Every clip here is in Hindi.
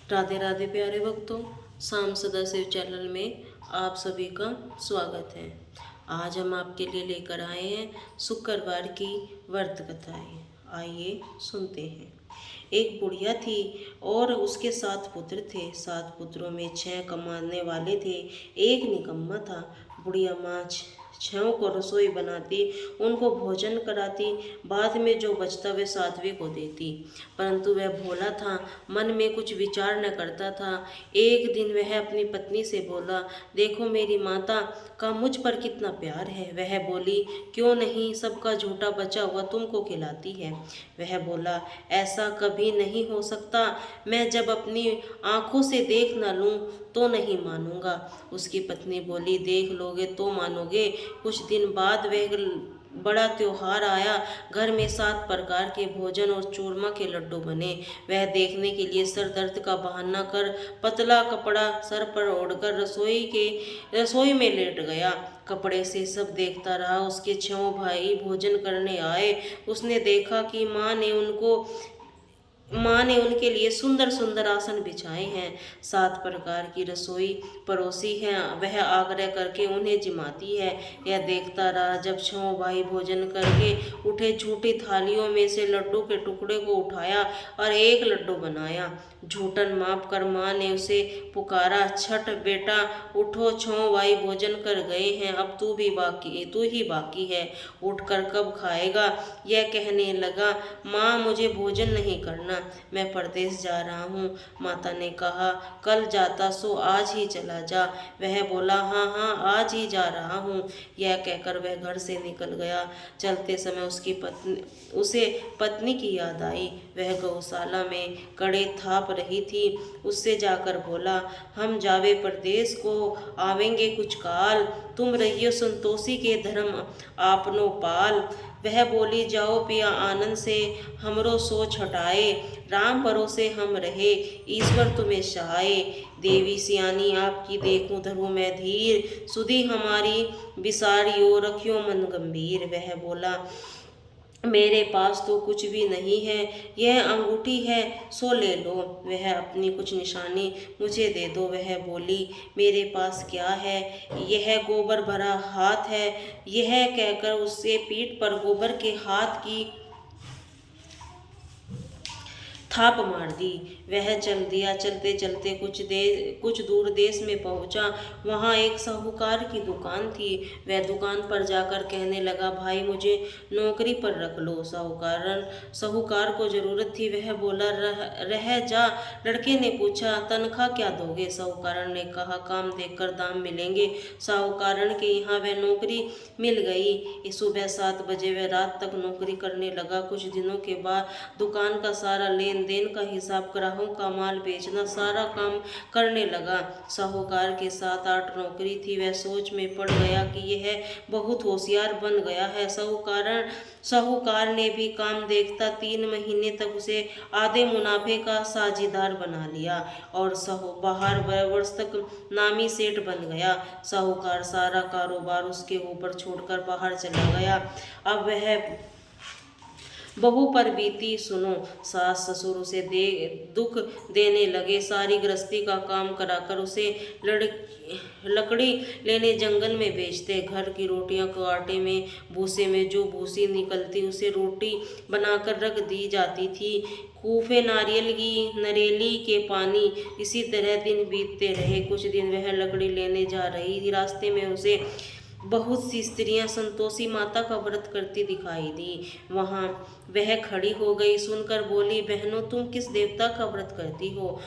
राधे राधे प्यारे भक्तों, शाम सदाशिव चैनल में आप सभी का स्वागत है। आज हम आपके लिए लेकर आए हैं शुक्रवार की व्रत कथाएं। आइए सुनते हैं। एक बुढ़िया थी और उसके 7 पुत्र थे। 7 पुत्रों में 6 कमाने वाले थे, एक निकम्मा था। बुढ़िया माँ 6 को रसोई बनाती, उनको भोजन कराती, बाद में जो बचता वह 7वें को देती। परंतु वह भोला था, मन में कुछ विचार न करता था। एक दिन वह अपनी पत्नी से बोला, देखो मेरी माता का मुझ पर कितना प्यार है। वह बोली, क्यों नहीं, सबका झूठा बचा हुआ तुमको खिलाती है। वह बोला, ऐसा कभी नहीं हो सकता, मैं जब अपनी आंखों से देख न लूं तो नहीं मानूंगा। उसकी पत्नी बोली, देख लोगे तो मानोगे। कुछ दिन बाद वह बड़ा त्योहार आया। घर में 7 प्रकार के भोजन और चूरमा के लड्डू बने। वह देखने के लिए सर दर्द का बहाना कर पतला कपड़ा सर पर ओढ़कर रसोई में लेट गया। कपड़े से सब देखता रहा। उसके 6 भाई भोजन करने आए। उसने देखा कि माँ ने उनके लिए सुंदर सुंदर आसन बिछाए हैं, 7 प्रकार की रसोई परोसी है। वह आग्रह करके उन्हें जिमाती है। यह देखता रहा। जब 6 भाई भोजन करके उठे, झूठी थालियों में से लड्डू के टुकड़े को उठाया और एक लड्डू बनाया। झूठन माप कर माँ ने उसे पुकारा, छठ बेटा उठो, 6 भाई भोजन कर गए हैं, अब तू ही बाकी है, उठकर कब खाएगा। यह कहने लगा, माँ मुझे भोजन नहीं करना, मैं परदेश जा रहा हूँ। माता ने कहा, कल जाता सो आज ही चला जा। वह बोला, हाँ हाँ आज ही जा रहा हूँ। यह कहकर वह घर से निकल गया। चलते समय उसे पत्नी की याद आई। वह गौशाला में कड़े थाप रही थी। उससे जाकर बोला, हम जावे परदेश को आवेंगे कुछ काल, तुम रहियो संतोषी के धर्म आपनो पाल। वह बोली, जाओ पिया आनंद से हमरो सोच हटाए, राम भरोसे हम रहे, ईश्वर तुम्हें सहाय। देवी सियानी आपकी देखूं धरूं मैं धीर, सुधी हमारी बिसारियो रखियो मन गंभीर। वह बोला, मेरे पास तो कुछ भी नहीं है, यह अंगूठी है सो ले लो। वह अपनी कुछ निशानी मुझे दे दो। वह बोली, मेरे पास क्या है, यह गोबर भरा हाथ है। यह कहकर उससे पीठ पर गोबर के हाथ की थाप मार दी। वह चल दिया। चलते चलते कुछ दूर देश में पहुंचा। वहां एक साहूकार की दुकान थी। वह दुकान पर जाकर कहने लगा, भाई मुझे नौकरी पर रख लो। साहूकार को जरूरत थी। वह बोला, रह जा। लड़के ने पूछा, तनख्वाह क्या दोगे। साहूकार ने कहा, काम देखकर दाम मिलेंगे। साहूकार के यहाँ वह नौकरी मिल गई। सुबह 7 बजे वह रात तक नौकरी करने लगा। कुछ दिनों के बाद दुकान का सारा लेन देन का हिसाब, ग्राहकों का माल बेचना, सारा काम करने लगा। साहूकार के 7-8 नौकरी थी। वह सोच में पड़ गया कि यह बहुत होशियार बन गया है। साहूकार ने भी काम देखता 3 महीने तक उसे आधे मुनाफे का साझीदार बना लिया और बाहर वर्ष तक नामी सेठ बन गया। साहूकार सारा कारोबार उसके ऊपर छोड़कर बाहर चला गया। अब वह बहू पर बीती सुनो। सास ससुर उसे दुख देने लगे। सारी गृहस्थी का काम कराकर उसे लकड़ी लेने जंगल में भेजते। घर की रोटियां को आटे में भूसे में जो भूसी निकलती उसे रोटी बनाकर रख दी जाती थी। कूफे नारियल की नरेली के पानी, इसी तरह दिन बीतते रहे। कुछ दिन वह लकड़ी लेने जा रही थी। रास्ते में उसे बहुत सी स्त्रियां संतोषी माता का व्रत करती दिखाई दी। वहां वह खड़ी हो गई। सुनकर बोली, बहनों तुम किस देवता का व्रत करती हो,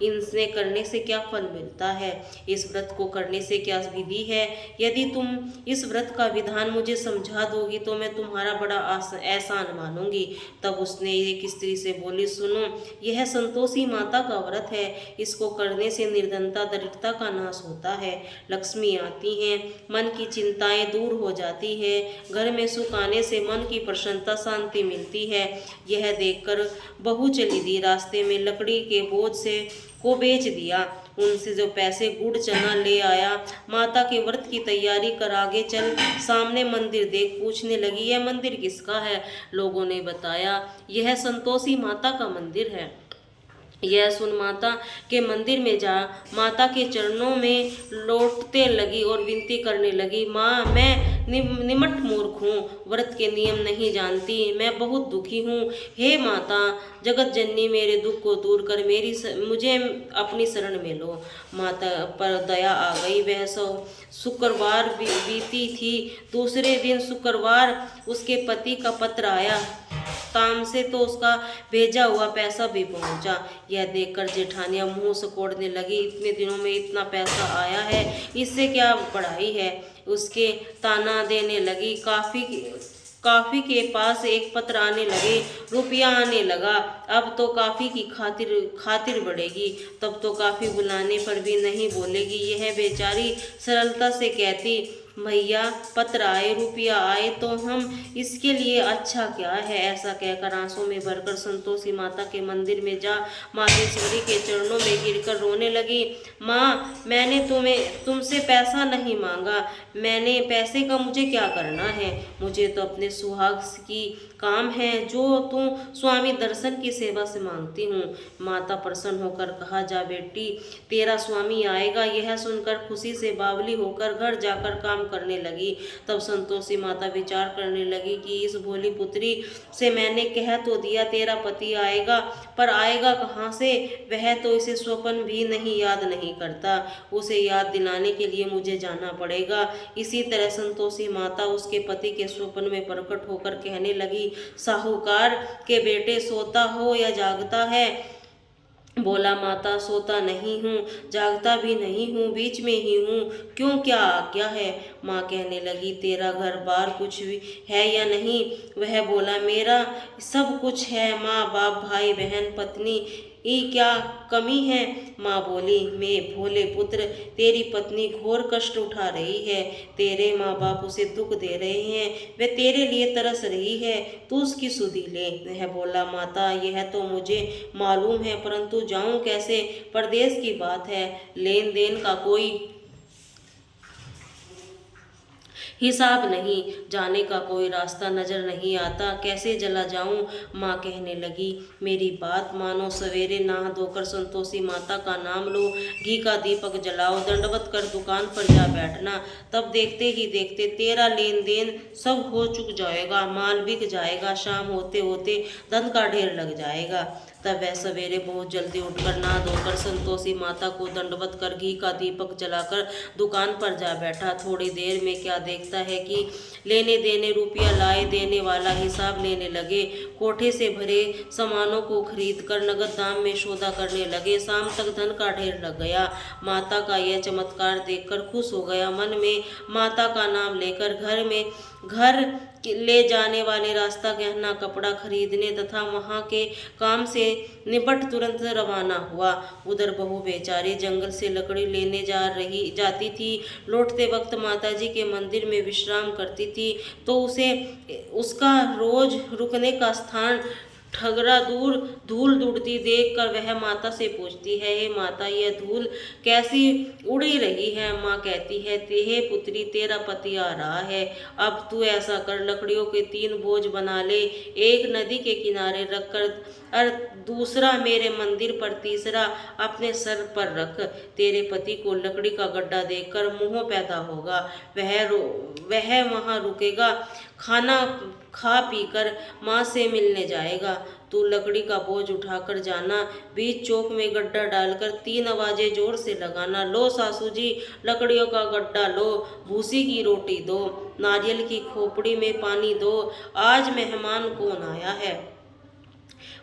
इनसे करने से क्या फल मिलता है, इस व्रत को करने से क्या विधि है। यदि तुम इस व्रत का विधान मुझे समझा दोगी तो मैं तुम्हारा बड़ा एहसान मानूंगी। तब उसने एक स्त्री से बोली, सुनो, यह संतोषी माता का व्रत है। इसको करने से निर्धनता दरिद्रता का नाश होता है, लक्ष्मी आती हैं, मन की चिंताएं दूर हो जाती है, घर में सुख आने से मन की प्रसन्नता शांति मिलती है। यह देखकर बहू चली दी। रास्ते में लकड़ी के बोझ को बेच दिया। उनसे जो पैसे गुड़ चना ले आया। माता के व्रत की तैयारी कर आगे चल। सामने मंदिर देख पूछने लगी, यह मंदिर किसका है। लोगों ने बताया, यह संतोषी माता का मंदिर है। यह सुन माता के मंदिर में जा माता के चरणों में लौटते लगी और विनती करने लगी, माँ मैं निमट मूर्ख हूँ, व्रत के नियम नहीं जानती, मैं बहुत दुखी हूँ। हे माता जगत जननी, मेरे दुख को दूर कर मुझे अपनी शरण में लो। माता पर दया आ गई। वह शुक्रवार बीती थी। दूसरे दिन शुक्रवार उसके पति का पत्र आया। काम से तो उसका भेजा हुआ पैसा भी पहुंचा। यह देखकर जेठानियां मुंह सिकोड़ने लगी, इतने दिनों में इतना पैसा आया है, इससे क्या बढ़ाई है। उसके ताना देने लगी। काफी के पास एक पत्र आने लगे, रुपया आने लगा। अब तो काफी की खातिर बढ़ेगी, तब तो काफी बुलाने पर भी नहीं बोलेगी। यह बेचारी सरलता से कहती, भैया पत्र आए, रुपया आए तो हम इसके लिए अच्छा क्या है। ऐसा कहकर आंसू में भरकर संतोषी माता के मंदिर में जा मातेश्वरी के चरणों में गिरकर रोने लगी। माँ मैंने तुमसे पैसा नहीं मांगा, मैंने पैसे का मुझे क्या करना है, मुझे तो अपने सुहाग की काम है जो तुम स्वामी दर्शन की सेवा से मांगती हूँ। माता प्रसन्न होकर कहा, जा बेटी तेरा स्वामी आएगा। यह सुनकर खुशी से बावली होकर घर जाकर काम करने लगी। तब संतोषी माता विचार करने लगी कि इस भोली पुत्री से मैंने कह तो दिया तेरा पति आएगा, पर आएगा कहाँ से, वह तो इसे स्वप्न भी नहीं याद नहीं करता। उसे याद दिलाने के लिए मुझे जाना पड़ेगा। इसी तरह संतोषी माता उसके पति के स्वप्न में प्रकट होकर कहने लगी, साहूकार के बेटे सोता हो या जागता है। बोला, माता सोता नहीं हूँ, जागता भी नहीं हूँ, बीच में ही हूँ, क्यों क्या आज्ञा है। माँ कहने लगी, तेरा घर बार कुछ भी है या नहीं। वह बोला, मेरा सब कुछ है माँ, बाप भाई बहन पत्नी क्या कमी है। माँ बोली, मैं भोले पुत्र, तेरी पत्नी घोर कष्ट उठा रही है, तेरे माँ बाप उसे दुख दे रहे हैं, वह तेरे लिए तरस रही है, तू उसकी सुधि ले। वह बोला, माता यह तो मुझे मालूम है, परंतु जाऊं कैसे, परदेश की बात है, लेन देन का कोई हिसाब नहीं, जाने का कोई रास्ता नजर नहीं आता, कैसे चला जाऊं। माँ कहने लगी, मेरी बात मानो, सवेरे नहा धोकर संतोषी माता का नाम लो, घी का दीपक जलाओ, दंडवत कर दुकान पर जा बैठना, तब देखते ही देखते तेरा लेन देन सब हो चुक जाएगा, माल बिक जाएगा, शाम होते होते धन का ढेर लग जाएगा। तब वह सवेरे बहुत जल्दी उठकर नहा धोकर संतोषी माता को दंडवत कर घी का दीपक जलाकर दुकान पर जा बैठा। थोड़ी देर में क्या देखता है कि लेने देने रुपया लाए देने वाला हिसाब लेने लगे, कोठे से भरे सामानों को खरीद कर नगद दाम में सौदा करने लगे। शाम तक धन का ढेर लग गया। माता का यह चमत्कार देखकर खुश हो गया। मन में माता का नाम लेकर घर ले जाने वाले रास्ता, गहना, कपड़ा खरीदने तथा वहां के काम से निपट तुरंत रवाना हुआ। उधर बहू बेचारी जंगल से लकड़ी लेने जाती थी। लौटते वक्त माताजी के मंदिर में विश्राम करती थी तो उसका रोज रुकने का स्थान ठगरा धूल उड़ती देखकर वह माता से पूछती है, हे माता यह धूल कैसी उड़ी रही है। माँ कहती है, हे पुत्री तेरा पति आ रहा है, अब तू ऐसा कर, लकड़ियों के 3 बोझ बना ले, एक नदी के किनारे रखकर और दूसरा मेरे मंदिर पर, तीसरा अपने सर पर रख। तेरे पति को लकड़ी का गड्ढा देखकर मोह पैदा होगा, वह वहाँ रुकेगा, खाना खा पीकर माँ से मिलने जाएगा। तू लकड़ी का बोझ उठाकर जाना, बीच चौक में गड्ढा डालकर 3 आवाजें जोर से लगाना, लो सासू जी लकड़ियों का गड्ढा लो, भूसी की रोटी दो, नारियल की खोपड़ी में पानी दो, आज मेहमान कौन आया है।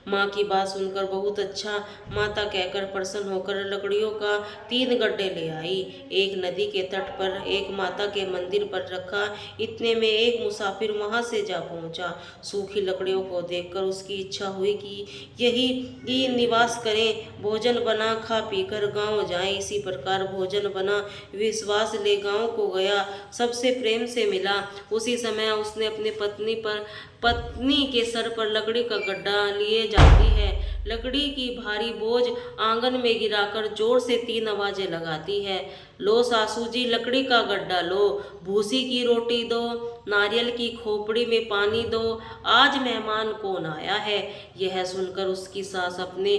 माँ की बात सुनकर बहुत अच्छा माता कहकर प्रसन्न होकर लकड़ियों का 3 गड्ढे ले आई, एक नदी के तट पर, एक माता के मंदिर पर रखा। इतने में एक मुसाफिर वहां से जा पहुंचा। सूखी लकड़ियों को देखकर उसकी इच्छा हुई कि यही निवास करें, भोजन बना खा पीकर गांव जाएं। इसी प्रकार भोजन बना, विश्वास ले गांव को गया, सबसे प्रेम से मिला। उसी समय उसने अपने पत्नी के सर पर लकड़ी का गड्ढा लिए जाती है, लकड़ी की भारी बोझ आंगन में गिराकर जोर से 3 आवाजें लगाती है, लो सासू जी लकड़ी का गड्ढा लो, भूसी की रोटी दो, नारियल की खोपड़ी में पानी दो, आज मेहमान कौन आया है। यह सुनकर उसकी सास अपने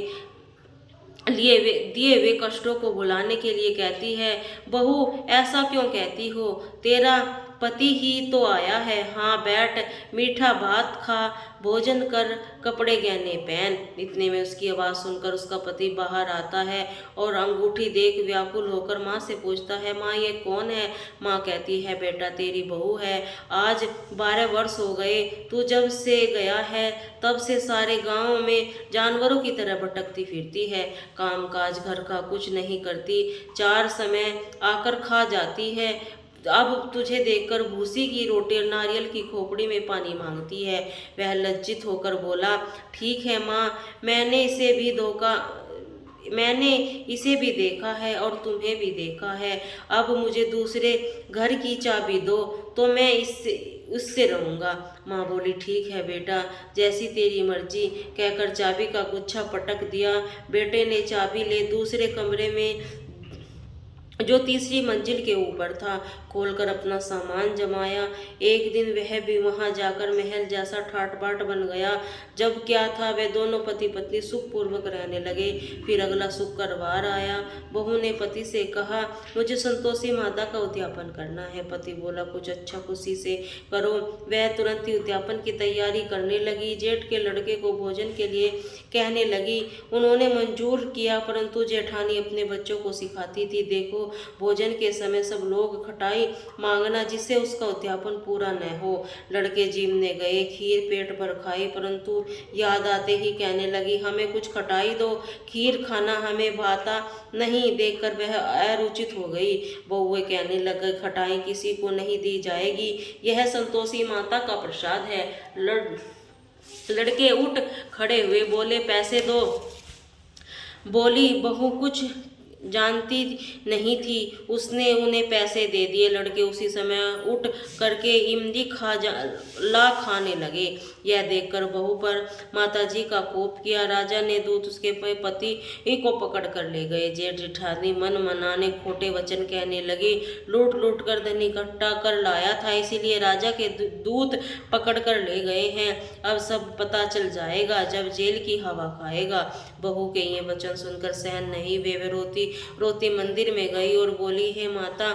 दिए हुए कष्टों को भुलाने के लिए कहती है, बहू ऐसा क्यों कहती हो, तेरा पति ही तो आया है। हाँ बैठ, मीठा भात खा, भोजन कर, कपड़े गहने पहन। इतने में उसकी आवाज़ सुनकर उसका पति बाहर आता है और अंगूठी देख व्याकुल होकर माँ से पूछता है, माँ ये कौन है। माँ कहती है, बेटा तेरी बहू है। आज 12 वर्ष हो गए, तू जब से गया है तब से सारे गांव में जानवरों की तरह भटकती फिरती है, काम काज घर का कुछ नहीं करती, 4 समय आकर खा जाती है। अब तुझे देखकर भूसी की रोटी और नारियल की खोपड़ी में पानी मांगती है। वह लज्जित होकर बोला, ठीक है माँ, मैंने इसे भी देखा है और तुम्हें भी देखा है। अब मुझे दूसरे घर की चाबी दो तो मैं उससे रहूँगा। माँ बोली, ठीक है बेटा, जैसी तेरी मर्जी, कहकर चाबी का गुच्छा पटक दिया। बेटे ने चाबी ले दूसरे कमरे में जो तीसरी मंजिल के ऊपर था खोलकर अपना सामान जमाया। एक दिन वह भी वहां जाकर महल जैसा ठाट बाट बन गया। जब क्या था, वह दोनों पति पत्नी सुखपूर्वक रहने लगे। फिर अगला शुक्रवार आया। बहू ने पति से कहा, मुझे संतोषी माता का उद्यापन करना है। पति बोला, कुछ अच्छा खुशी से करो। वह तुरंत ही उद्यापन की तैयारी करने लगी। जेठ के लड़के को भोजन के लिए कहने लगी। उन्होंने मंजूर किया, परंतु जेठानी अपने बच्चों को सिखाती थी, देखो भोजन के समय सब लोग खटाई मांगना जिससे उसका उद्यापन पूरा न हो। लड़के जीमने गए, खीर पेट भर खाई, परंतु याद आते ही कहने लगी, हमें कुछ खटाई दो, खीर खाना हमें भाता नहीं। देखकर वह अरुचित हो गई। बउए कहने लगे, खटाई किसी को नहीं दी जाएगी, यह संतोषी माता का प्रसाद है। लड़के उठ खड़े हुए, बोले, पैसे दो। बोली बहू कुछ जानती नहीं थी, उसने उन्हें पैसे दे दिए। लड़के उसी समय उठ करके इमली ला खाने लगे। यह देखकर बहू पर माताजी का कोप किया। राजा ने दूत उसके पति को पकड़ कर ले गए। जेठ जेठानी मन मनाने खोटे वचन कहने लगी, लूट लूट कर धन इकट्ठा कर लाया था, इसीलिए राजा के दूत पकड़ कर ले गए हैं। अब सब पता चल जाएगा जब जेल की हवा खाएगा। बहू के ये वचन सुनकर सहन नहीं हुए, वे रोती रोती मंदिर में गई और बोली, हे माता,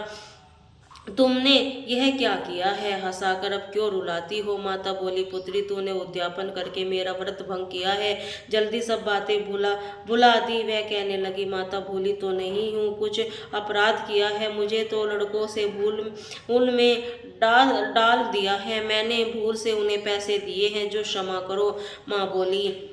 तुमने यह क्या किया है, हंसाकर अब क्यों रुलाती हो। माता बोली, पुत्री, तूने उद्यापन करके मेरा व्रत भंग किया है, जल्दी सब बातें भुला दी। वह कहने लगी, माता भूली तो नहीं हूँ, कुछ अपराध किया है, मुझे तो लड़कों से भूल में डाल दिया है, मैंने भूल से उन्हें पैसे दिए हैं, जो क्षमा करो। माँ बोली,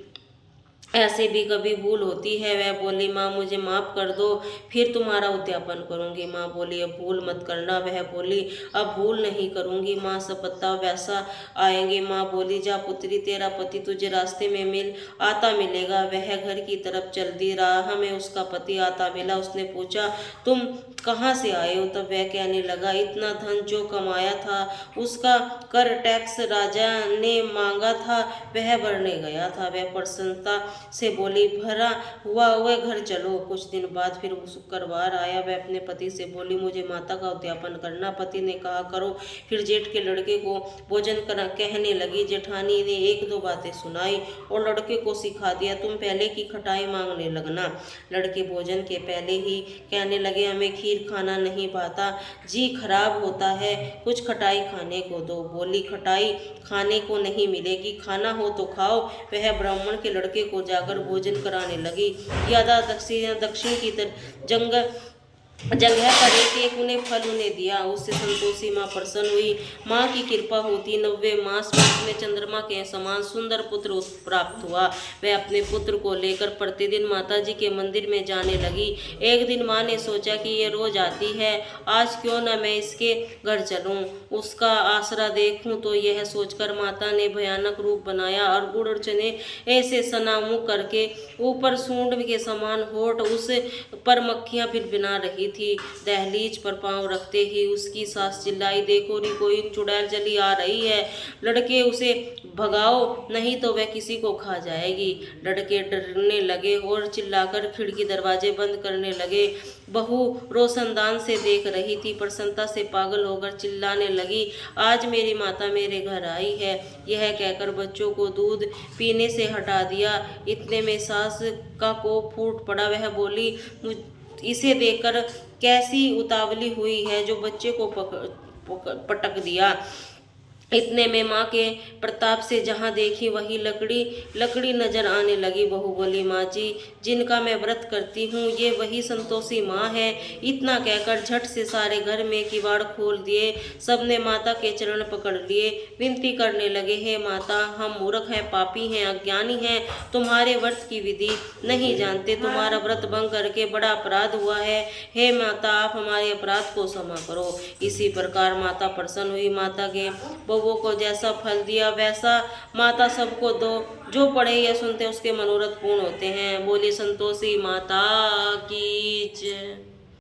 ऐसे भी कभी भूल होती है। वह बोली, माँ मुझे माफ़ कर दो, फिर तुम्हारा उद्यापन करूँगी। माँ बोली, अब भूल मत करना। वह बोली, अब भूल नहीं करूँगी माँ, सब पता वैसा आएंगे। माँ बोली, जा पुत्री, तेरा पति तुझे रास्ते में मिलेगा। वह घर की तरफ चल दी। राह में उसका पति आता मिला। उसने पूछा, तुम कहाँ से आए हो। तब वह कहने लगा, इतना धन जो कमाया था उसका कर टैक्स राजा ने मांगा था, वह भरने गया था। वह प्रसन्नता से बोली, भरा हुआ वह घर चलो। कुछ दिन बाद फिर शुक्रवार आया। वह अपने पति से बोली, मुझे माता का उद्यापन करना। पति ने कहा, करो। फिर जेठ के लड़के को भोजन कहने लगी। जेठानी ने 1-2 बातें सुनाई और लड़के को सिखा दिया, तुम पहले की खटाई मांगने लगना। लड़के भोजन के पहले ही कहने लगे, हमें खीर खाना नहीं भाता, जी खराब होता है, कुछ खटाई खाने को दो। बोली, खटाई खाने को नहीं मिलेगी, खाना हो तो खाओ। वह ब्राह्मण के लड़के को जाकर भोजन कराने लगी। यादा दक्षिण की जगह पर एक उन्हें फल उन्हें दिया। उससे संतोषी माँ प्रसन्न हुई। माँ की कृपा होती 90 मास में उसने चंद्रमा के समान सुंदर पुत्र प्राप्त हुआ। वह अपने पुत्र को लेकर प्रतिदिन माता जी के मंदिर में जाने लगी। एक दिन माँ ने सोचा कि ये रोज आती है, आज क्यों न मैं इसके घर चलूं, उसका आसरा देखूं। तो यह सोचकर माता ने भयानक रूप बनाया और गुड़ और चने ऐसे सना मुँह करके ऊपर सूंड के समान होठ, उस पर मक्खियाँ भिनभिना रही रही थी। दहलीज पर पांव रखते ही उसकी सास चिल्लाई, देखो नी कोई चुड़ैल चली आ रही है, लड़के उसे भगाओ नहीं तो वह किसी को खा जाएगी। लड़के डरने लगे और चिल्लाकर खिड़की दरवाजे बंद करने लगे। बहू रोशनदान से देख रही थी, प्रसन्नता से पागल होकर चिल्लाने लगी, आज मेरी माता मेरे घर आई है। यह कहकर बच्चों को दूध पीने से हटा दिया। इतने में सास का कोप फूट पड़ा। वह बोली, इसे देखकर कैसी उतावली हुई है जो बच्चे को पटक दिया। इतने में माँ के प्रताप से जहाँ देखी वही लकड़ी नजर आने लगी। बहू बोली, माँ जी, जिनका मैं व्रत करती हूँ ये वही संतोषी माँ है। इतना कहकर झट से सारे घर में किवाड़ खोल दिए। सबने माता के चरण पकड़ लिए, विनती करने लगे, हे माता, हम मूर्ख हैं, पापी हैं, अज्ञानी हैं, तुम्हारे व्रत की विधि नहीं जानते, तुम्हारा व्रत भंग करके बड़ा अपराध हुआ है। हे माता, आप हमारे अपराध को क्षमा करो। इसी प्रकार माता प्रसन्न हुई। माता के बउओं को जैसा फल दिया वैसा माता सबको दो। जो पढ़े या सुनते उसके मनोरथ पूर्ण होते हैं। बोली संतोषी माता की जय।